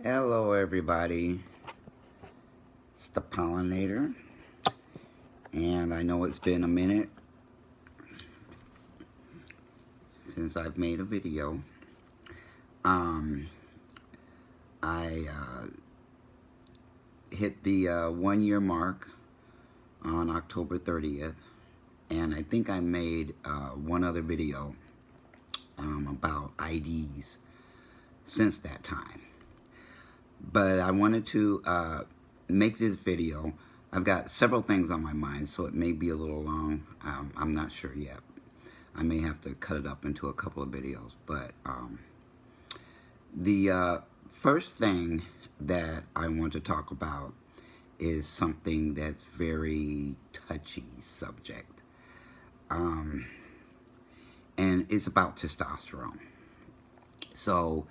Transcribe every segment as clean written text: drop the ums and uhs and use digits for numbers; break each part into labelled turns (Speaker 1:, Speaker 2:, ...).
Speaker 1: Hello, everybody. It's the pollinator, and I know it's been a minute since I've made a video. Um, I hit the 1 year mark on October 30th, and I think I made one other video about IDs since that time. But I wanted to make this video. I've got several things on my mind, so it may be a little long. I'm not sure yet. I may have to cut it up into a couple of videos. But the first thing that I want to talk about is something that's very touchy subject. And it's about testosterone. So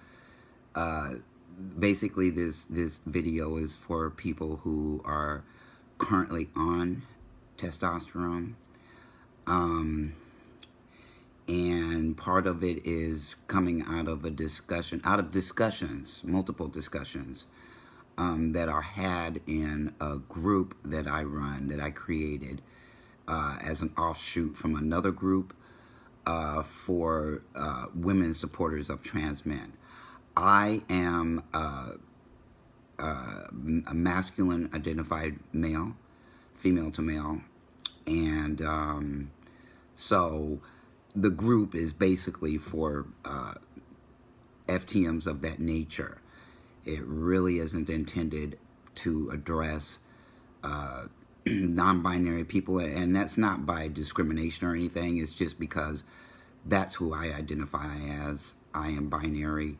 Speaker 1: basically this video is for people who are currently on testosterone, and part of it is coming out of multiple discussions that are had in a group that I run, that I created as an offshoot from another group for women supporters of trans men. I am a masculine identified male, female to male, and so the group is basically for FTMs of that nature. It really isn't intended to address non-binary people, and that's not by discrimination or anything. It's just because that's who I identify as. I am binary,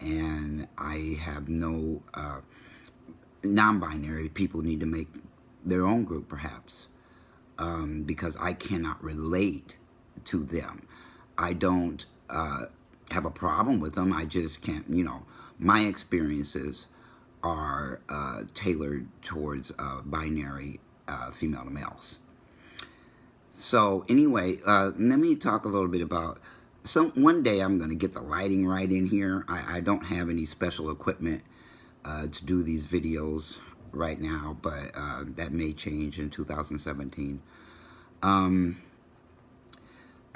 Speaker 1: and I have no non-binary people need to make their own group, perhaps, because I cannot relate to them. I don't have a problem with them. I just can't, my experiences are tailored towards binary female to males. So anyway, let me talk a little bit about one day I'm going to get the lighting right in here. I don't have any special equipment to do these videos right now, but that may change in 2017.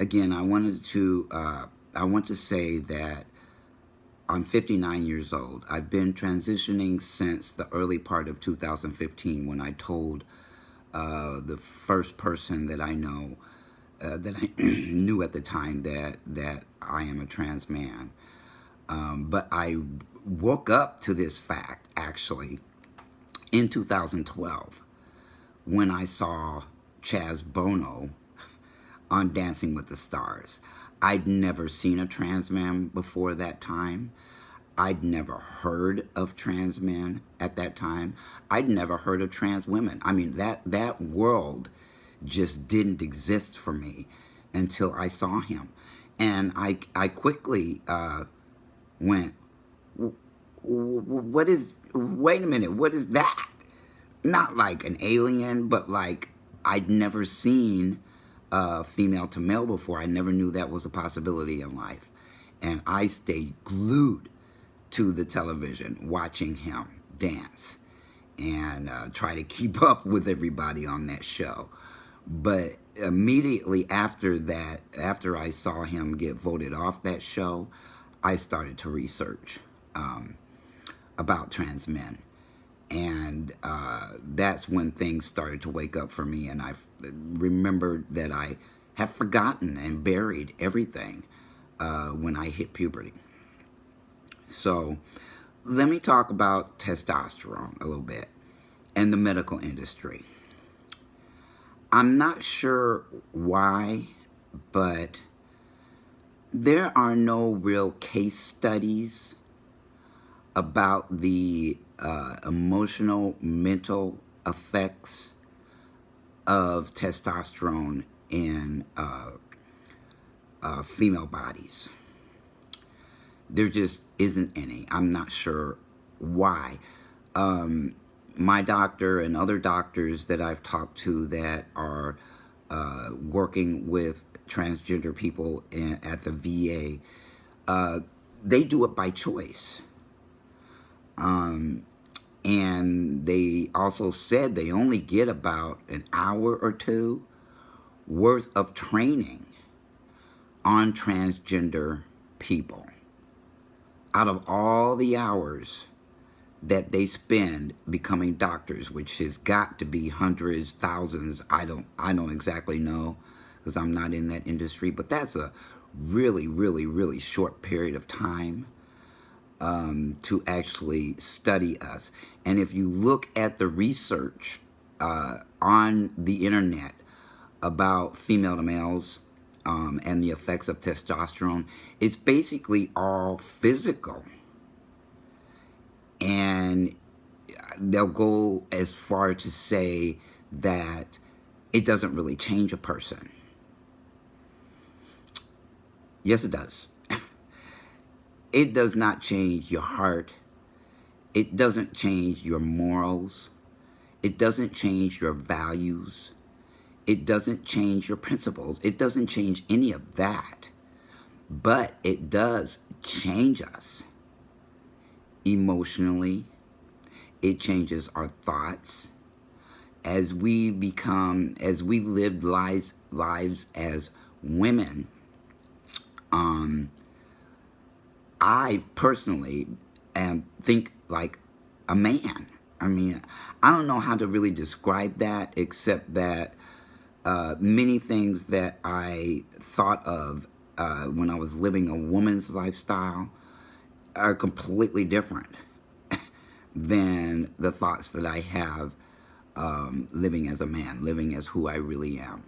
Speaker 1: Again, I want to say that I'm 59 years old. I've been transitioning since the early part of 2015 when I told the first person that I know, that I knew at the time, that I am a trans man. But I woke up to this fact, actually, in 2012 when I saw Chaz Bono on Dancing with the Stars. I'd never seen a trans man before that time. I'd never heard of trans men at that time. I'd never heard of trans women. I mean, that world just didn't exist for me until I saw him. And I quickly went, wait a minute, what is that? Not like an alien, but like I'd never seen female to male before. I never knew that was a possibility in life. And I stayed glued to the television watching him dance and try to keep up with everybody on that show. But immediately after that, after I saw him get voted off that show, I started to research about trans men. And that's when things started to wake up for me, and I remembered that I had forgotten and buried everything when I hit puberty. So let me talk about testosterone a little bit and the medical industry. I'm not sure why, but there are no real case studies about the emotional, mental effects of testosterone in female bodies. There just isn't any. I'm not sure why. My doctor and other doctors that I've talked to that are working with transgender people at the VA, they do it by choice. And they also said they only get about an hour or two worth of training on transgender people out of all the hours that they spend becoming doctors, which has got to be hundreds, thousands. I don't exactly know because I'm not in that industry, but that's a really, really, really short period of time to actually study us. And if you look at the research on the internet about female to males and the effects of testosterone, it's basically all physical. And they'll go as far to say that it doesn't really change a person. Yes, it does. It does not change your heart. It doesn't change your morals. It doesn't change your values. It doesn't change your principles. It doesn't change any of that. But it does change us emotionally. It changes our thoughts. As we live lives as women, I personally think like a man. I mean, I don't know how to really describe that, except that many things that I thought of when I was living a woman's lifestyle are completely different than the thoughts that I have living as a man, living as who I really am.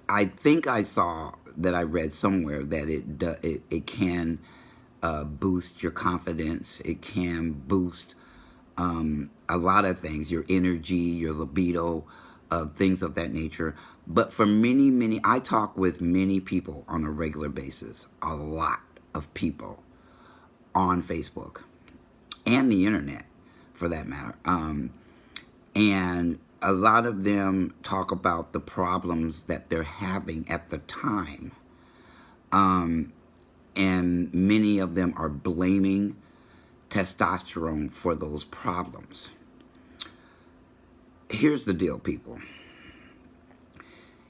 Speaker 1: I think I saw that I read somewhere that it can boost your confidence. It can boost a lot of things, your energy, your libido, things of that nature. But for many, I talk with many people on a regular basis, a lot of people on Facebook and the internet, for that matter. And a lot of them talk about the problems that they're having at the time. And many of them are blaming testosterone for those problems. Here's the deal, people.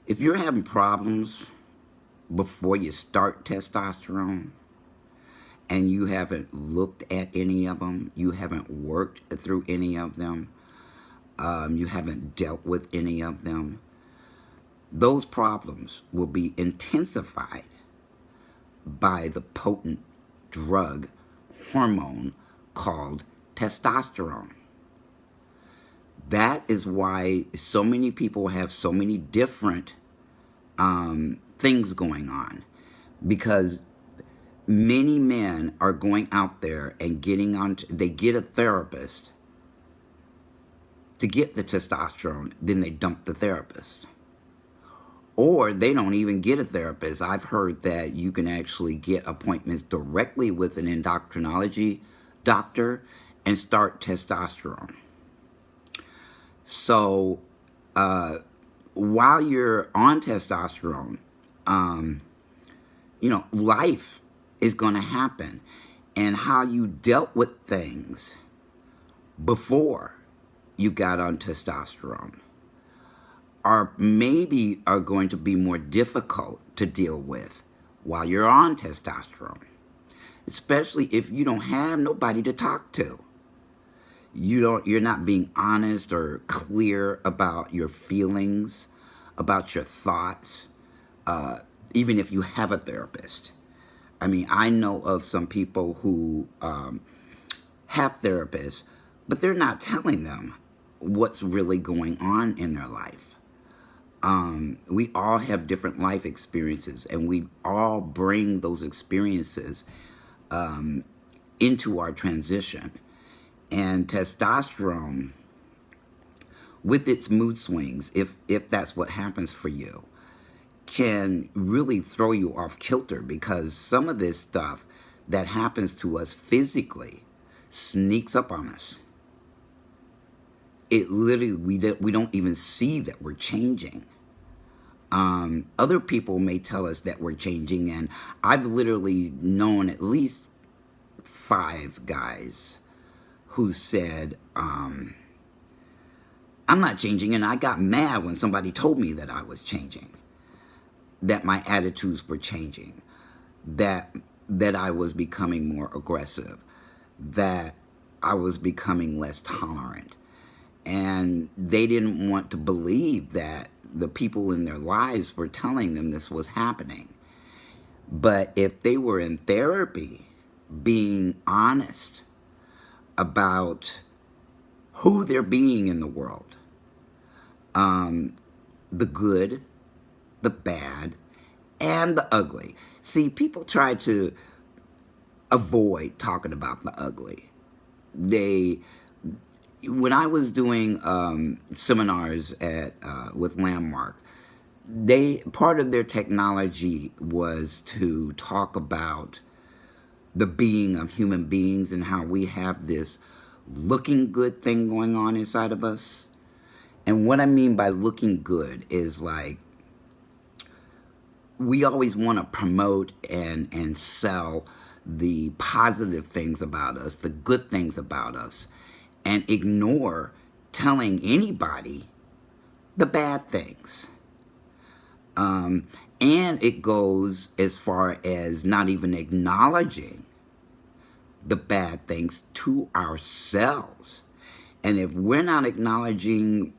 Speaker 1: If you're having problems before you start testosterone, and you haven't looked at any of them, you haven't worked through any of them, you haven't dealt with any of them, those problems will be intensified by the potent drug hormone called testosterone. That is why so many people have so many different things going on, because many men are going out there and they get a therapist to get the testosterone, then they dump the therapist. Or they don't even get a therapist. I've heard that you can actually get appointments directly with an endocrinology doctor and start testosterone. So while you're on testosterone, life is going to happen. And how you dealt with things before you got on testosterone are going to be more difficult to deal with while you're on testosterone, especially if you don't have nobody to talk to. You're not being honest or clear about your feelings, about your thoughts, even if you have a therapist. I mean, I know of some people who have therapists, but they're not telling them what's really going on in their life. We all have different life experiences, and we all bring those experiences into our transition. And testosterone, with its mood swings, if that's what happens for you, can really throw you off kilter, because some of this stuff that happens to us physically sneaks up on us. It literally, we don't even see that we're changing Other people may tell us that we're changing, and I've literally known at least 5 guys who said, I'm not changing, and I got mad when somebody told me that I was changing, that my attitudes were changing, that I was becoming more aggressive, that I was becoming less tolerant. And they didn't want to believe that the people in their lives were telling them this was happening. But if they were in therapy, being honest about who they're being in the world, the good, the bad, and the ugly. See, people try to avoid talking about the ugly. When I was doing seminars at with Landmark, part of their technology was to talk about the being of human beings and how we have this looking good thing going on inside of us. And what I mean by looking good is like, we always want to promote and sell the positive things about us, the good things about us, and ignore telling anybody the bad things. And it goes as far as not even acknowledging the bad things to ourselves. And if we're not acknowledging,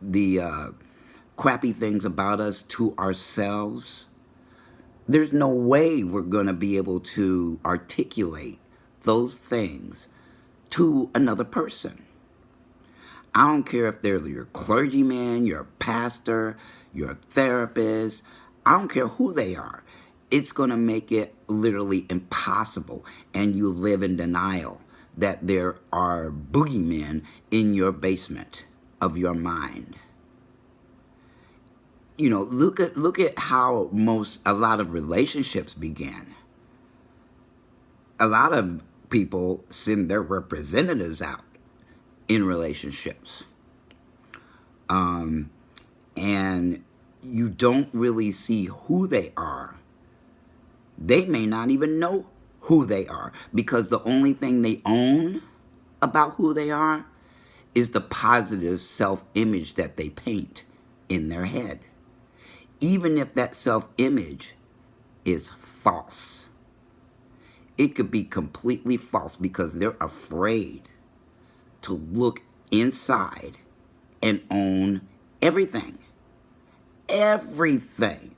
Speaker 1: the crappy things about us to ourselves, there's no way we're going to be able to articulate those things to another person. I don't care if they're your clergyman, your pastor, your therapist. I don't care who they are. It's going to make it literally impossible. And you live in denial that there are boogeymen in your basement of your mind. Look at how a lot of relationships began. A lot of people send their representatives out in relationships. And you don't really see who they are. They may not even know who they are, because the only thing they own about who they are is the positive self-image that they paint in their head. Even if that self-image is false. It could be completely false because they're afraid to look inside and own everything. Everything.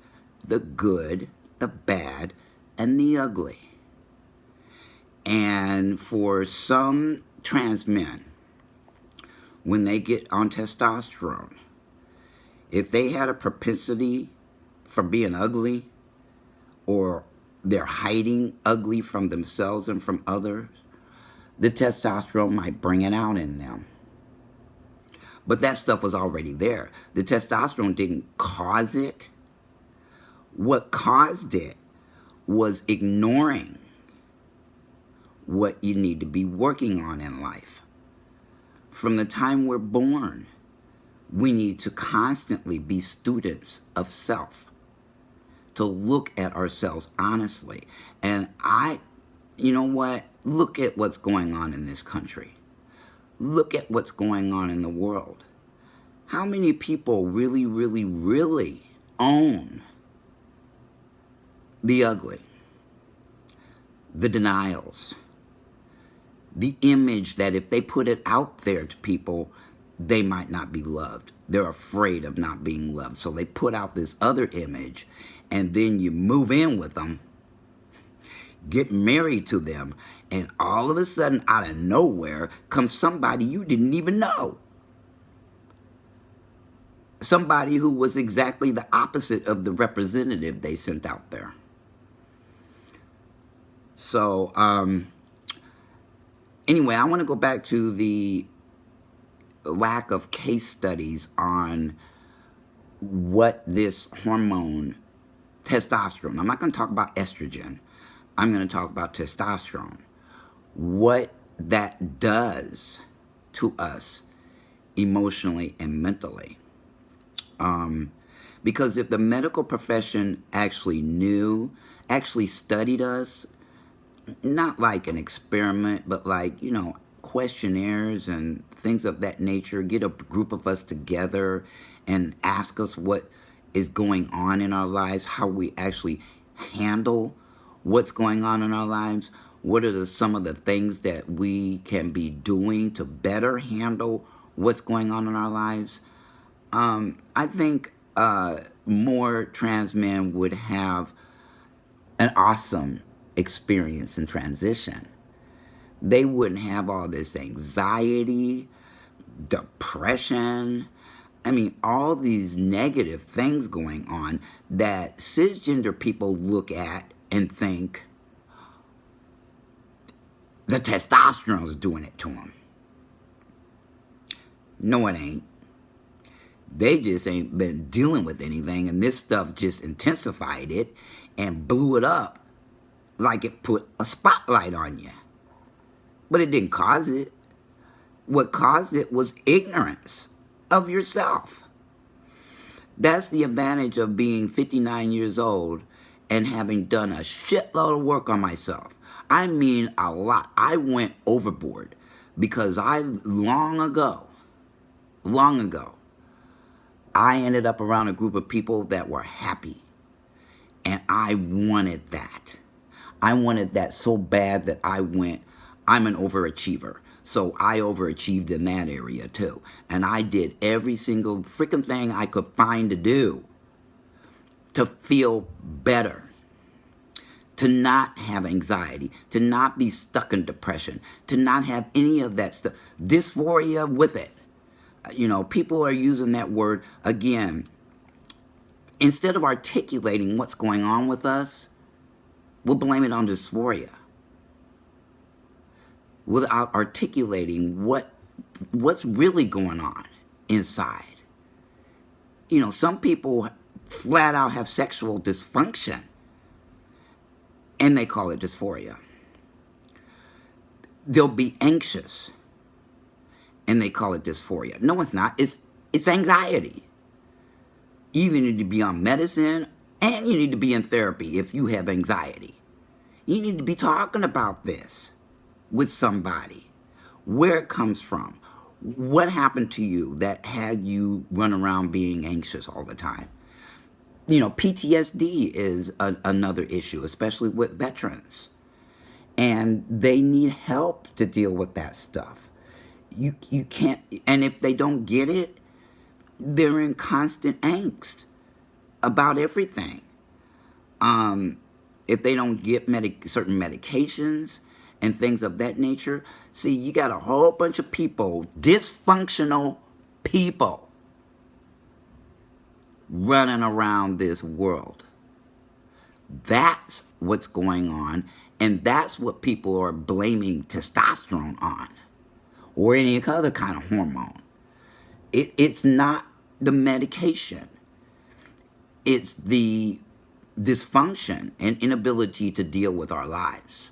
Speaker 1: The good, the bad, and the ugly. And for some trans men, when they get on testosterone, if they had a propensity for being ugly, or they're hiding ugly from themselves and from others, the testosterone might bring it out in them. But that stuff was already there. The testosterone didn't cause it. What caused it was ignoring what you need to be working on in life. From the time we're born, we need to constantly be students of self, to look at ourselves honestly. And you know what? Look at what's going on in this country. Look at what's going on in the world. How many people really, really, really own the ugly, the denials, the image that if they put it out there to people, they might not be loved. They're afraid of not being loved. So they put out this other image, and then you move in with them, get married to them, and all of a sudden, out of nowhere, comes somebody you didn't even know. Somebody who was exactly the opposite of the representative they sent out there. So, anyway, I want to go back to the lack of case studies on what this hormone, testosterone, I'm not going to talk about estrogen, I'm going to talk about testosterone, what that does to us emotionally and mentally. Because if the medical profession actually knew, actually studied us, not like an experiment, but like, questionnaires and things of that nature, get a group of us together and ask us what is going on in our lives, how we actually handle what's going on in our lives, what are some of the things that we can be doing to better handle what's going on in our lives. I think more trans men would have an awesome experience in transition. They wouldn't have all this anxiety, depression. I mean, all these negative things going on that cisgender people look at and think the testosterone is doing it to them. No, it ain't. They just ain't been dealing with anything, and this stuff just intensified it and blew it up like it put a spotlight on you. But it didn't cause it. What caused it was ignorance of yourself. That's the advantage of being 59 years old and having done a shitload of work on myself. I mean, a lot. I went overboard because long ago, I ended up around a group of people that were happy. And I wanted that. I wanted that so bad that I'm an overachiever. So I overachieved in that area too. And I did every single freaking thing I could find to do to feel better, to not have anxiety, to not be stuck in depression, to not have any of that stuff. Dysphoria with it. People are using that word again. Instead of articulating what's going on with us, we'll blame it on dysphoria without articulating what's really going on inside. Some people flat out have sexual dysfunction and they call it dysphoria. They'll be anxious and they call it dysphoria. No, it's not. It's anxiety. You either need to be on medicine and you need to be in therapy if you have anxiety. You need to be talking about this with somebody, where it comes from, what happened to you that had you run around being anxious all the time. PTSD is another issue, especially with veterans. And they need help to deal with that stuff. You can't, and if they don't get it, they're in constant angst about everything. If they don't get certain medications and things of that nature, see, you got a whole bunch of people, dysfunctional people, running around this world. That's what's going on, and that's what people are blaming testosterone on, or any other kind of hormone. It's not the medication. It's the dysfunction and inability to deal with our lives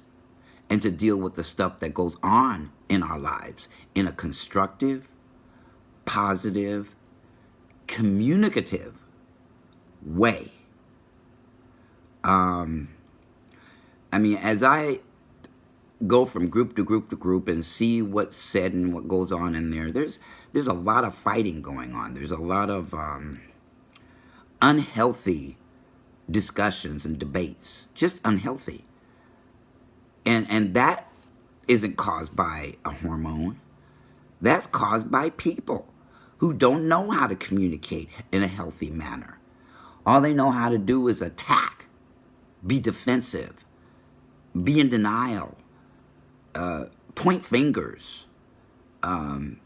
Speaker 1: and to deal with the stuff that goes on in our lives in a constructive, positive, communicative way. As I go from group to group to group and see what's said and what goes on in there, there's a lot of fighting going on. There's a lot of unhealthy discussions and debates, just unhealthy. And that isn't caused by a hormone. That's caused by people who don't know how to communicate in a healthy manner. All they know how to do is attack, be defensive, be in denial, point fingers. In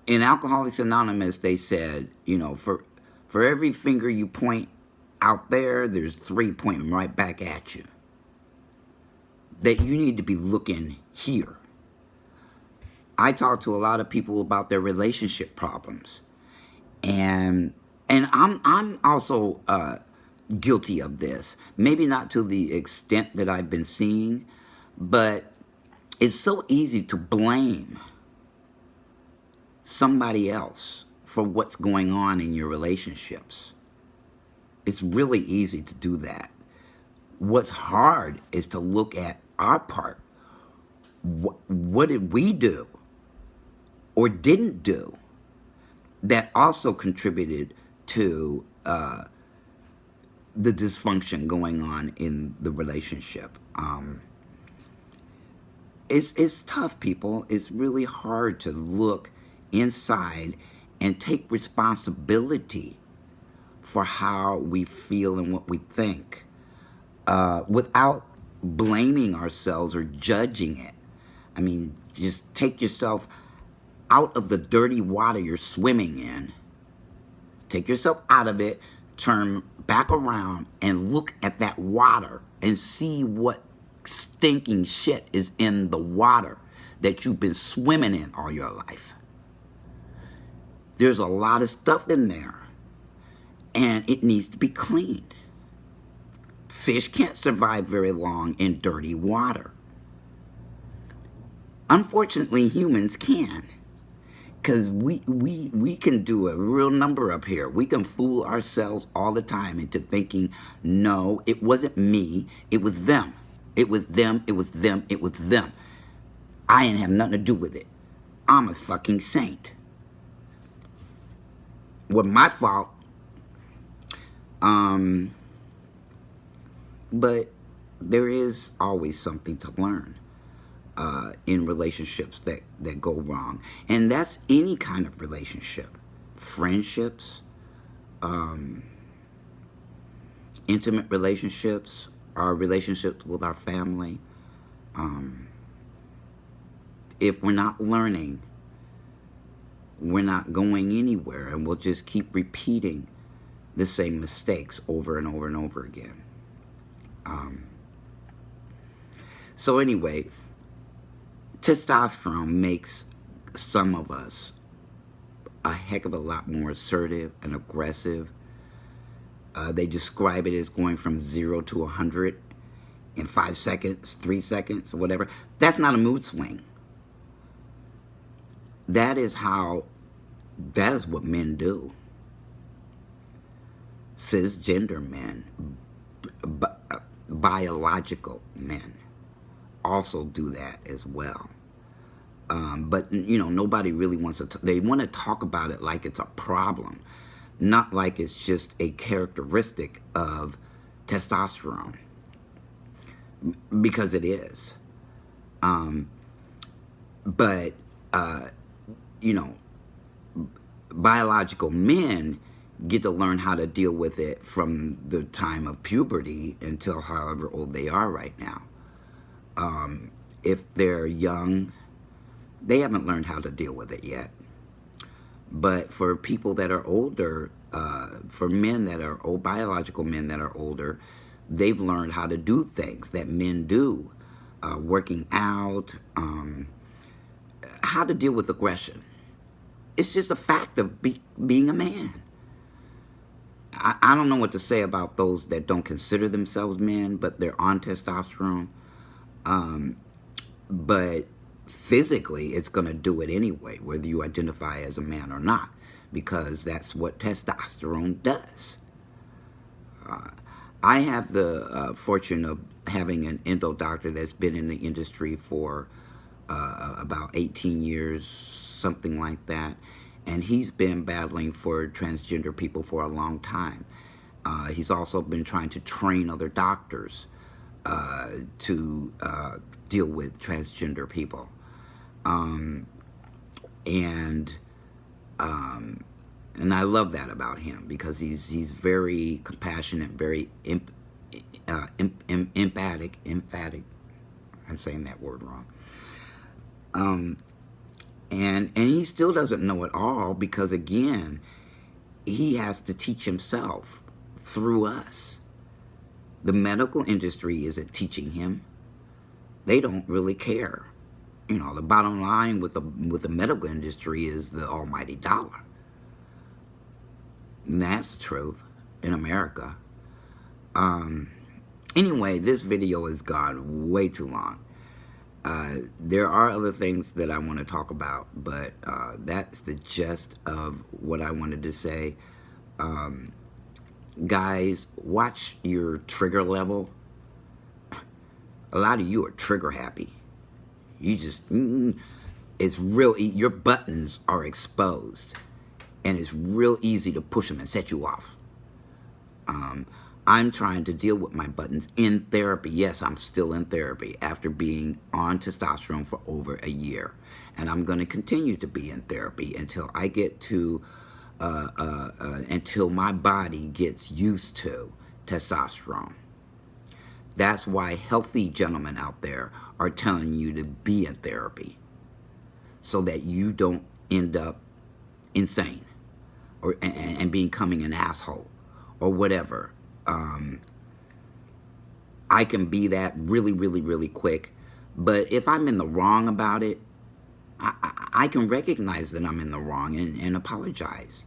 Speaker 1: Alcoholics Anonymous, they said, for every finger you point out there, there's 3 pointing right back at you. That you need to be looking here. I talk to a lot of people about their relationship problems, and I'm also guilty of this. Maybe not to the extent that I've been seeing, but it's so easy to blame somebody else for what's going on in your relationships. It's really easy to do that. What's hard is to look at our part. What did we do or didn't do that also contributed to the dysfunction going on in the relationship? It's tough, people. It's really hard to look inside and take responsibility for how we feel and what we think without blaming ourselves or judging it. I mean, just take yourself out of the dirty water you're swimming in. Take yourself out of it, turn back around and look at that water and see what stinking shit is in the water that you've been swimming in all your life. There's a lot of stuff in there, and it needs to be cleaned. Fish can't survive very long in dirty water. Unfortunately, humans can. Because we can do a real number up here. We can fool ourselves all the time into thinking, no, it wasn't me, it was them. It was them, it was them, it was them. I didn't have nothing to do with it. I'm a fucking saint. Wasn't my fault. But there is always something to learn in relationships that go wrong. And that's any kind of relationship. Friendships, intimate relationships, our relationships with our family. If we're not learning, we're not going anywhere, and we'll just keep repeating the same mistakes over and over and over again. So anyway, testosterone makes some of us a heck of a lot more assertive and aggressive. They describe it as going from 0 to 100 in 5 seconds, 3 seconds, or whatever. That's not a mood swing. That is what men do. Cisgender men, biological men also do that as well. But, you know, nobody really wants to, they want to talk about it like it's a problem, not like it's just a characteristic of testosterone, because it is. But, you know, biological men get to learn how to deal with it from the time of puberty until however old they are right now. If they're young, they haven't learned how to deal with it yet. But for people that are older, for men that are old, biological men that are older, they've learned how to do things that men do. Working out, how to deal with aggression. It's just a fact of being a man. I don't know what to say about those that don't consider themselves men, but they're on testosterone. But physically, it's going to do it anyway, whether you identify as a man or not, because that's what testosterone does. I have the fortune of having an endo doctor that's been in the industry for about 18 years, something like that. And he's been battling for transgender people for a long time. He's also been trying to train other doctors to deal with transgender people. And I love that about him, because he's very compassionate, very emphatic. I'm saying that word wrong. And he still doesn't know it all, because again, he has to teach himself through us. The medical industry isn't teaching him. They don't really care. You know, the bottom line with the medical industry is the almighty dollar. And that's the truth in America. Anyway, this video has gone way too long. There are other things that I want to talk about, but that's the gist of what I wanted to say. Guys, watch your trigger level. A lot of you are trigger happy. You just, it's real, your buttons are exposed, and it's real easy to push them and set you off. I'm trying to deal with my buttons in therapy. Yes, I'm still in therapy after being on testosterone for over a year. And I'm going to continue to be in therapy until I get to, until my body gets used to testosterone. That's why healthy gentlemen out there are telling you to be in therapy, so that you don't end up insane or and becoming an asshole or whatever. I can be that really, really, really quick. But if I'm in the wrong about it, I can recognize that I'm in the wrong and apologize.